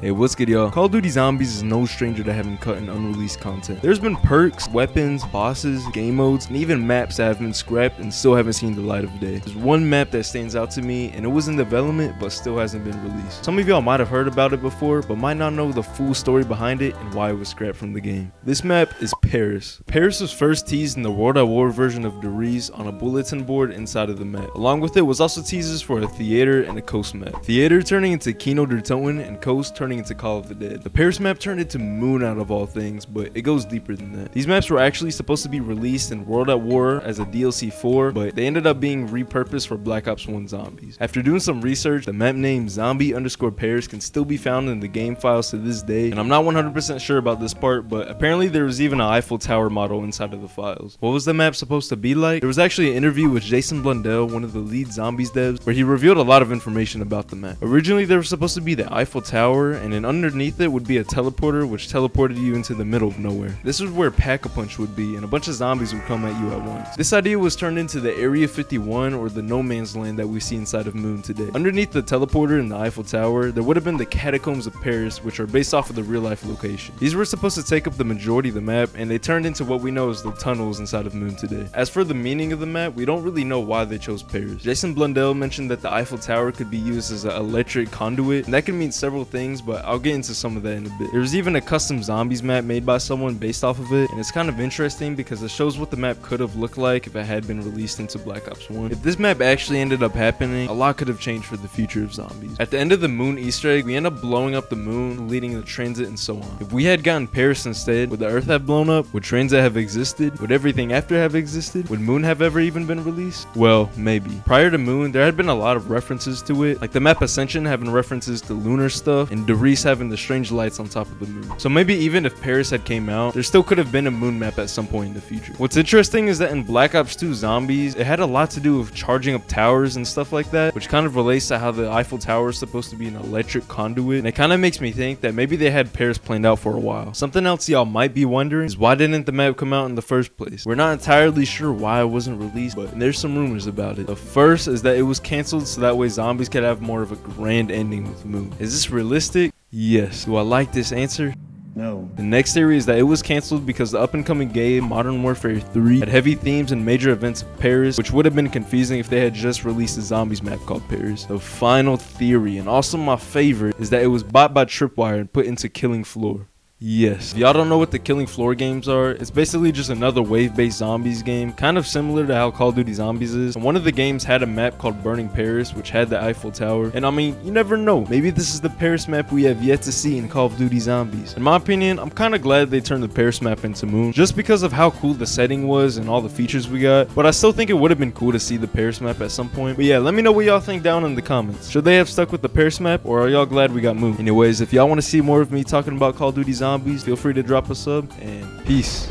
Hey, what's good, y'all? Call of Duty Zombies is no stranger to having cut and unreleased content. There's been perks, weapons, bosses, game modes, and even maps that have been scrapped and still haven't seen the light of day. There's one map that stands out to me, and it was in development but still hasn't been released. Some of y'all might have heard about it before, but might not know the full story behind it and why it was scrapped from the game. This map is Paris. Paris was first teased in the World at War version of Der Riese on a bulletin board inside of the map. Along with it was also teasers for a theater and a coast map. Theater turning into Kino der Toten and coast turning into Call of the Dead. The Paris map turned into Moon out of all things, but it goes deeper than that. These maps were actually supposed to be released in World at War as a DLC 4, but they ended up being repurposed for Black Ops 1 Zombies. After doing some research, the map name zombie_Paris can still be found in the game files to this day, and I'm not 100% sure about this part, but apparently there was even an Eiffel Tower model inside of the files. What was the map supposed to be like? There was actually an interview with Jason Blundell, one of the lead Zombies devs, where he revealed a lot of information about the map. Originally there was supposed to be the Eiffel Tower, and then underneath it would be a teleporter which teleported you into the middle of nowhere. This was where Pack-a-Punch would be, and a bunch of zombies would come at you at once. This idea was turned into the Area 51, or the no man's land that we see inside of Moon today. Underneath the teleporter in the Eiffel Tower, there would have been the Catacombs of Paris, which are based off of the real life location. These were supposed to take up the majority of the map, and they turned into what we know as the tunnels inside of Moon today. As for the meaning of the map, we don't really know why they chose Paris. Jason Blundell mentioned that the Eiffel Tower could be used as an electric conduit, and that could mean several things, but I'll get into some of that in a bit. There was even a custom zombies map made by someone based off of it, and it's kind of interesting because it shows what the map could have looked like if it had been released into Black Ops 1. If this map actually ended up happening, a lot could have changed for the future of zombies. At the end of the Moon Easter egg, we end up blowing up the moon, leading to transit and so on. If we had gotten Paris instead, would the Earth have blown up? Would transit have existed? Would everything after have existed? Would Moon have ever even been released? Well, maybe. Prior to Moon, there had been a lot of references to it, like the map Ascension having references to lunar stuff, and Der Riese having the strange lights on top of the moon. So maybe even if Paris had came out, there still could have been a moon map at some point in the future. What's interesting is that in Black Ops 2 Zombies, it had a lot to do with charging up towers and stuff like that, which kind of relates to how the Eiffel Tower is supposed to be an electric conduit, and it kind of makes me think that maybe they had Paris planned out for a while. Something else y'all might be wondering is why didn't the map come out in the first place? We're not entirely sure why it wasn't released, but there's some rumors about it. The first is that it was canceled so that way zombies could have more of a grand ending with Moon. Is this realistic? Yes. Do I like this answer? No. The next theory is that it was cancelled because the up-and-coming game Modern Warfare 3 had heavy themes and major events of Paris, which would have been confusing if they had just released a zombies map called Paris. The final theory, and also my favorite, is that it was bought by Tripwire and put into Killing Floor. Yes. If y'all don't know what the Killing Floor games are, it's basically just another wave-based zombies game, kind of similar to how Call of Duty Zombies is. And one of the games had a map called Burning Paris, which had the Eiffel Tower. And I mean, you never know. Maybe this is the Paris map we have yet to see in Call of Duty Zombies. In my opinion, I'm kind of glad they turned the Paris map into Moon, just because of how cool the setting was and all the features we got. But I still think it would have been cool to see the Paris map at some point. But yeah, let me know what y'all think down in the comments. Should they have stuck with the Paris map, or are y'all glad we got Moon? Anyways, if y'all want to see more of me talking about Call of Duty Zombies, feel free to drop a sub, and peace.